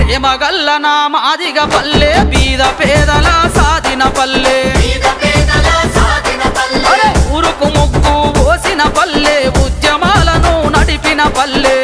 ప్రేమగల్ల నా మాదిగ పల్లె బీద పేదల సాధిన పల్లె ఊరుకు ముగ్గు పోసిన పల్లె ఉద్యమాలను నడిపిన పల్లె